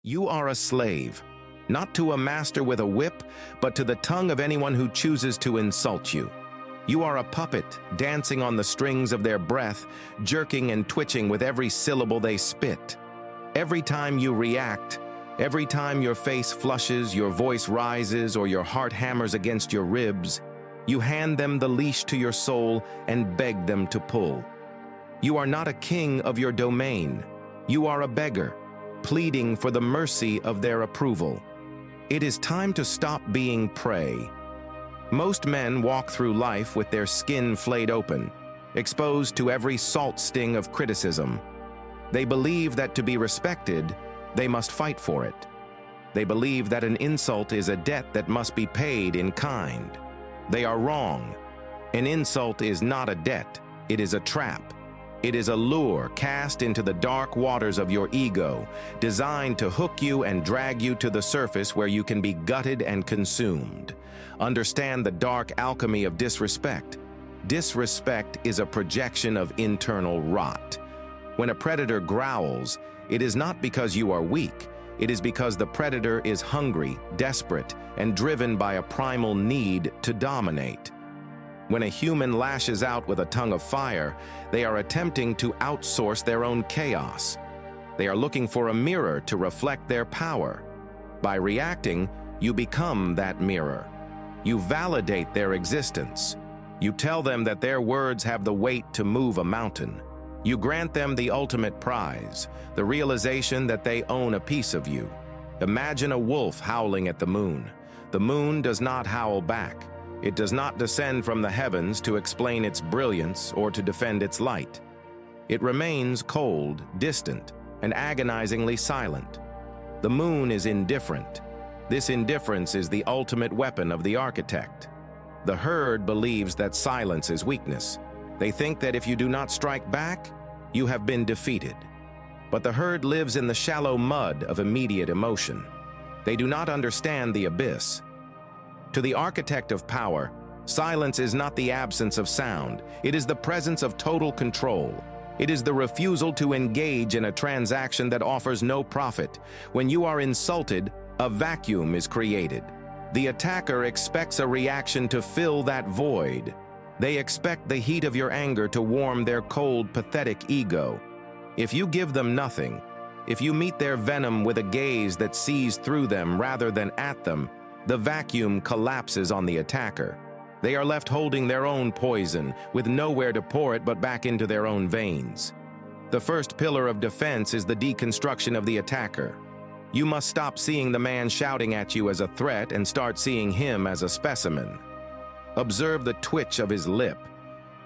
You are a slave, not to a master with a whip, but to the tongue of anyone who chooses to insult you. You are a puppet, dancing on the strings of their breath, jerking and twitching with every syllable they spit. Every time you react, every time your face flushes, your voice rises, or your heart hammers against your ribs, you hand them the leash to your soul and beg them to pull. You are not a king of your domain. You are a beggar, pleading for the mercy of their approval. It is time to stop being prey. Most men walk through life with their skin flayed open, exposed to every salt sting of criticism. They believe that to be respected, they must fight for it. They believe that an insult is a debt that must be paid in kind. They are wrong. An insult is not a debt, it is a trap. It is a lure cast into the dark waters of your ego, designed to hook you and drag you to the surface where you can be gutted and consumed. Understand the dark alchemy of disrespect. Disrespect is a projection of internal rot. When a predator growls, it is not because you are weak. It is because the predator is hungry, desperate, and driven by a primal need to dominate. When a human lashes out with a tongue of fire, they are attempting to outsource their own chaos. They are looking for a mirror to reflect their power. By reacting, you become that mirror. You validate their existence. You tell them that their words have the weight to move a mountain. You grant them the ultimate prize, the realization that they own a piece of you. Imagine a wolf howling at the moon. The moon does not howl back. It does not descend from the heavens to explain its brilliance or to defend its light. It remains cold, distant, and agonizingly silent. The moon is indifferent. This indifference is the ultimate weapon of the architect. The herd believes that silence is weakness. They think that if you do not strike back, you have been defeated. But the herd lives in the shallow mud of immediate emotion. They do not understand the abyss. To the architect of power, silence is not the absence of sound. It is the presence of total control. It is the refusal to engage in a transaction that offers no profit. When you are insulted, a vacuum is created. The attacker expects a reaction to fill that void. They expect the heat of your anger to warm their cold, pathetic ego. If you give them nothing, if you meet their venom with a gaze that sees through them rather than at them, the vacuum collapses on the attacker. They are left holding their own poison, with nowhere to pour it but back into their own veins. The first pillar of defense is the deconstruction of the attacker. You must stop seeing the man shouting at you as a threat and start seeing him as a specimen. Observe the twitch of his lip,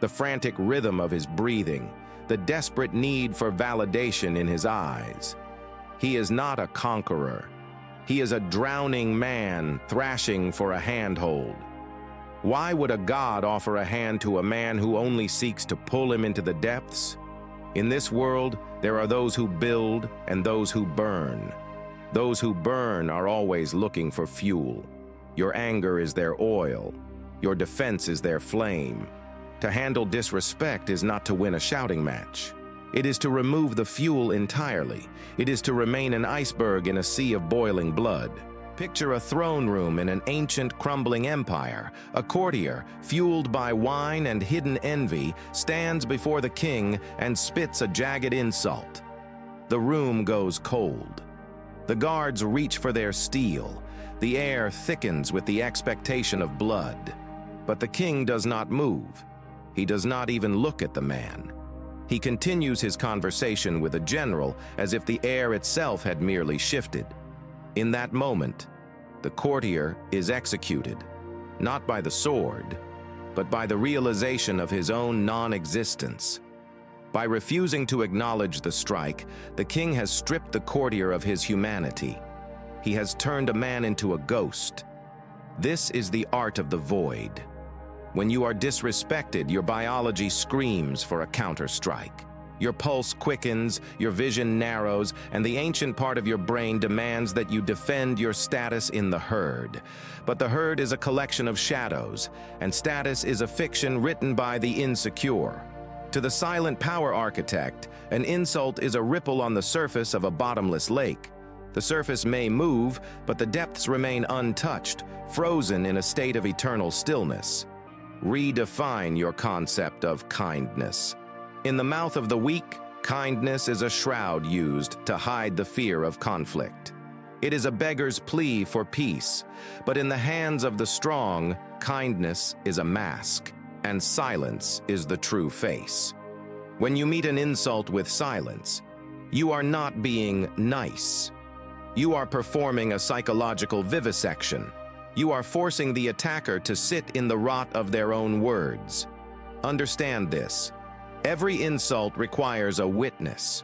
the frantic rhythm of his breathing, the desperate need for validation in his eyes. He is not a conqueror. He is a drowning man thrashing for a handhold. Why would a god offer a hand to a man who only seeks to pull him into the depths? In this world, there are those who build and those who burn. Those who burn are always looking for fuel. Your anger is their oil. Your defense is their flame. To handle disrespect is not to win a shouting match. It is to remove the fuel entirely. It is to remain an iceberg in a sea of boiling blood. Picture a throne room in an ancient, crumbling empire. A courtier, fueled by wine and hidden envy, stands before the king and spits a jagged insult. The room goes cold. The guards reach for their steel. The air thickens with the expectation of blood. But the king does not move. He does not even look at the man. He continues his conversation with a general as if the air itself had merely shifted. In that moment, the courtier is executed, not by the sword, but by the realization of his own non-existence. By refusing to acknowledge the strike, the king has stripped the courtier of his humanity. He has turned a man into a ghost. This is the art of the void. When you are disrespected, your biology screams for a counter-strike. Your pulse quickens, your vision narrows, and the ancient part of your brain demands that you defend your status in the herd. But the herd is a collection of shadows, and status is a fiction written by the insecure. To the silent power architect, an insult is a ripple on the surface of a bottomless lake. The surface may move, but the depths remain untouched, frozen in a state of eternal stillness. Redefine your concept of kindness. In the mouth of the weak, kindness is a shroud used to hide the fear of conflict. It is a beggar's plea for peace, but in the hands of the strong, kindness is a mask, and silence is the true face. When you meet an insult with silence, you are not being nice. You are performing a psychological vivisection. You are forcing the attacker to sit in the rot of their own words. Understand this. Every insult requires a witness.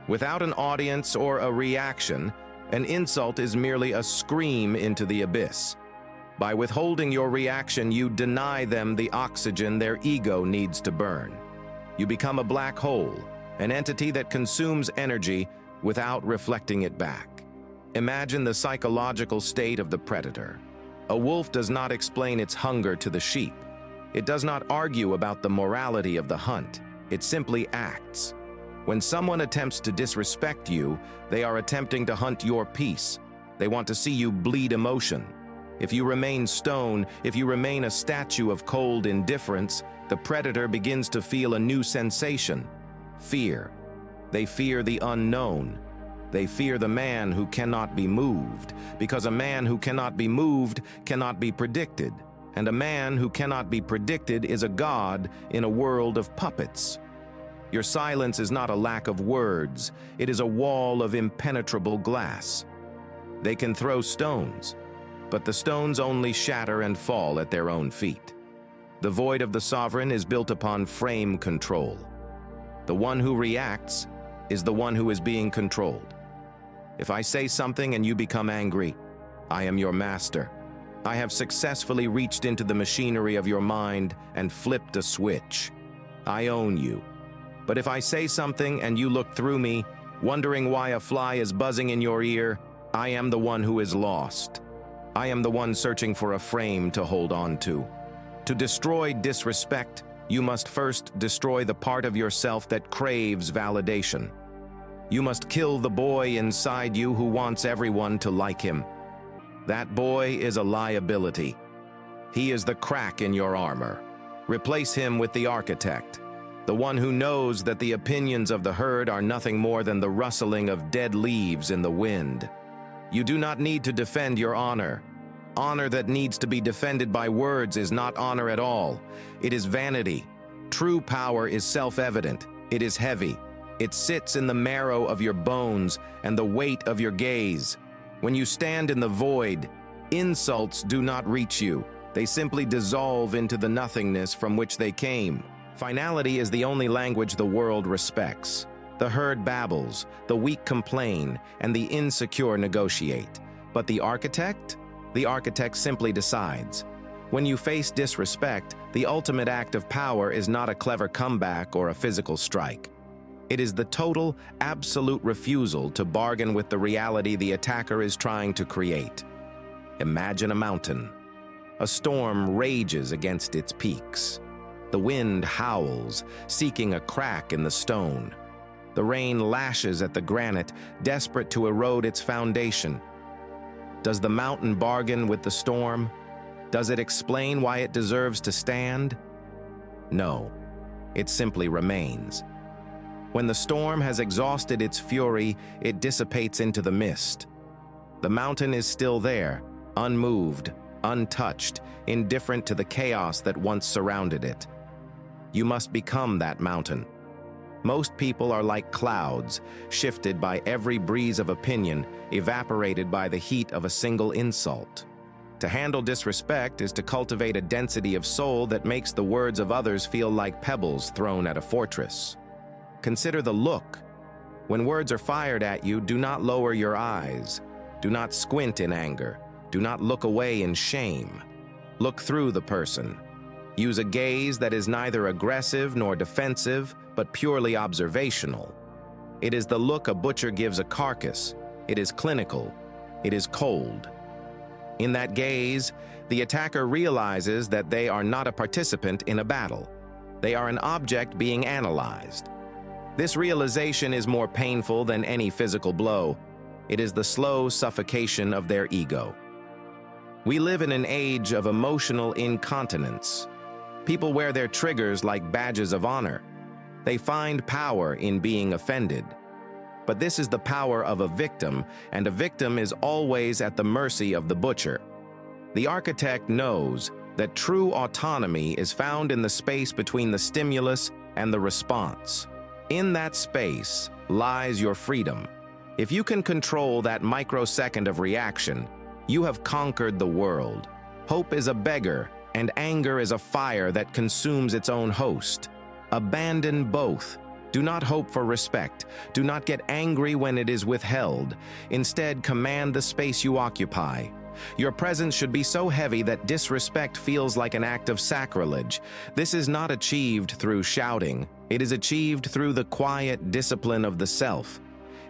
Without an audience or a reaction, an insult is merely a scream into the abyss. By withholding your reaction, you deny them the oxygen their ego needs to burn. You become a black hole, an entity that consumes energy without reflecting it back. Imagine the psychological state of the predator. A wolf does not explain its hunger to the sheep. It does not argue about the morality of the hunt. It simply acts. When someone attempts to disrespect you, they are attempting to hunt your peace. They want to see you bleed emotion. If you remain stone, if you remain a statue of cold indifference, the predator begins to feel a new sensation: fear. They fear the unknown. They fear the man who cannot be moved, because a man who cannot be moved cannot be predicted, and a man who cannot be predicted is a god in a world of puppets. Your silence is not a lack of words, it is a wall of impenetrable glass. They can throw stones, but the stones only shatter and fall at their own feet. The void of the sovereign is built upon frame control. The one who reacts is the one who is being controlled. If I say something and you become angry, I am your master. I have successfully reached into the machinery of your mind and flipped a switch. I own you. But if I say something and you look through me, wondering why a fly is buzzing in your ear, I am the one who is lost. I am the one searching for a frame to hold on to. To destroy disrespect, you must first destroy the part of yourself that craves validation. You must kill the boy inside you who wants everyone to like him. That boy is a liability. He is the crack in your armor. Replace him with the architect, the one who knows that the opinions of the herd are nothing more than the rustling of dead leaves in the wind. You do not need to defend your honor. Honor that needs to be defended by words is not honor at all. It is vanity. True power is self-evident. It is heavy. It sits in the marrow of your bones and the weight of your gaze. When you stand in the void, insults do not reach you. They simply dissolve into the nothingness from which they came. Finality is the only language the world respects. The herd babbles, the weak complain, and the insecure negotiate. But the architect? The architect simply decides. When you face disrespect, the ultimate act of power is not a clever comeback or a physical strike. It is the total, absolute refusal to bargain with the reality the attacker is trying to create. Imagine a mountain. A storm rages against its peaks. The wind howls, seeking a crack in the stone. The rain lashes at the granite, desperate to erode its foundation. Does the mountain bargain with the storm? Does it explain why it deserves to stand? No, it simply remains. When the storm has exhausted its fury, it dissipates into the mist. The mountain is still there, unmoved, untouched, indifferent to the chaos that once surrounded it. You must become that mountain. Most people are like clouds, shifted by every breeze of opinion, evaporated by the heat of a single insult. To handle disrespect is to cultivate a density of soul that makes the words of others feel like pebbles thrown at a fortress. Consider the look. When words are fired at you, do not lower your eyes. Do not squint in anger. Do not look away in shame. Look through the person. Use a gaze that is neither aggressive nor defensive, but purely observational. It is the look a butcher gives a carcass. It is clinical. It is cold. In that gaze, the attacker realizes that they are not a participant in a battle. They are an object being analyzed. This realization is more painful than any physical blow. It is the slow suffocation of their ego. We live in an age of emotional incontinence. People wear their triggers like badges of honor. They find power in being offended. But this is the power of a victim, and a victim is always at the mercy of the butcher. The architect knows that true autonomy is found in the space between the stimulus and the response. In that space lies your freedom. If you can control that microsecond of reaction, you have conquered the world. Hope is a beggar, and anger is a fire that consumes its own host. Abandon both. Do not hope for respect. Do not get angry when it is withheld. Instead, command the space you occupy. Your presence should be so heavy that disrespect feels like an act of sacrilege. This is not achieved through shouting. It is achieved through the quiet discipline of the self.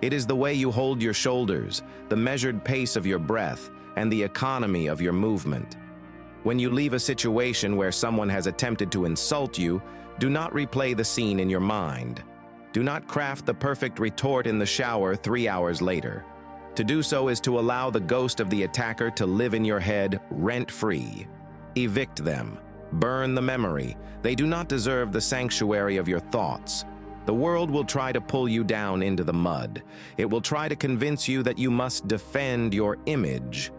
It is the way you hold your shoulders, the measured pace of your breath, and the economy of your movement. When you leave a situation where someone has attempted to insult you, do not replay the scene in your mind. Do not craft the perfect retort in the shower 3 hours later. To do so is to allow the ghost of the attacker to live in your head rent-free. Evict them. Burn the memory. They do not deserve the sanctuary of your thoughts. The world will try to pull you down into the mud. It will try to convince you that you must defend your image.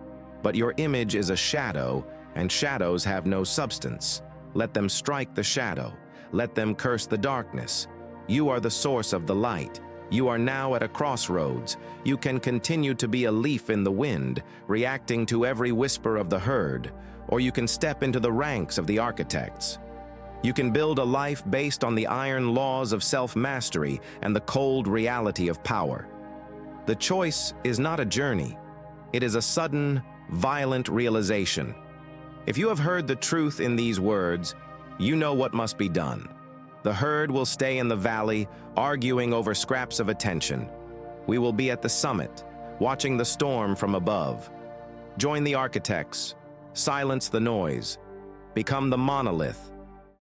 But your image is a shadow, and shadows have no substance. Let them strike the shadow. Let them curse the darkness. You are the source of the light. You are now at a crossroads. You can continue to be a leaf in the wind, reacting to every whisper of the herd, or you can step into the ranks of the architects. You can build a life based on the iron laws of self-mastery and the cold reality of power. The choice is not a journey. It is a sudden, violent realization. If you have heard the truth in these words, you know what must be done. The herd will stay in the valley, arguing over scraps of attention. We will be at the summit, watching the storm from above. Join the architects. Silence the noise. Become the monolith.